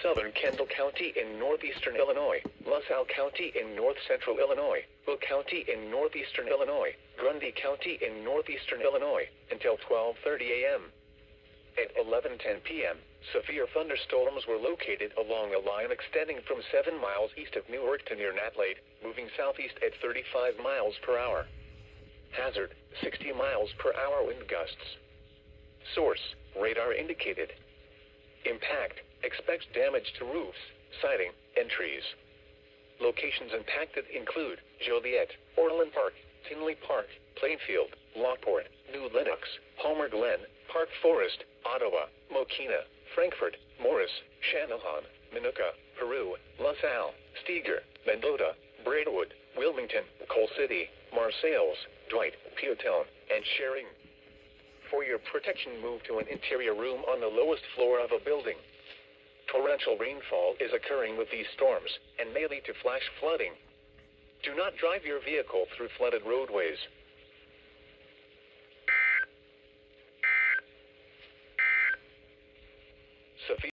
southern Kendall County in northeastern Illinois, LaSalle County in north-central Illinois, Will County in northeastern Illinois, Grundy County in northeastern Illinois, until 12:30 a.m. At 11:10 p.m., severe thunderstorms were located along a line extending from 7 miles east of Newark to near Natlade, moving southeast at 35 miles per hour. Hazard, 60 miles per hour wind gusts. Source, radar indicated. Impact, expects damage to roofs, siding, and trees. Locations impacted include Joliet, Orland Park, Tinley Park, Plainfield, Lockport, New Lenox, Homer Glen, Park Forest, Ottawa, Mokina, Frankfort, Morris, Channahon, Minooka, Peru, LaSalle, Steger, Mendota, Braidwood, Wilmington, Coal City, Marseilles, Dwight, Peotone, and Shering. For your protection, move to an interior room on the lowest floor of a building. Torrential rainfall is occurring with these storms and may lead to flash flooding. Do not drive your vehicle through flooded roadways. Severe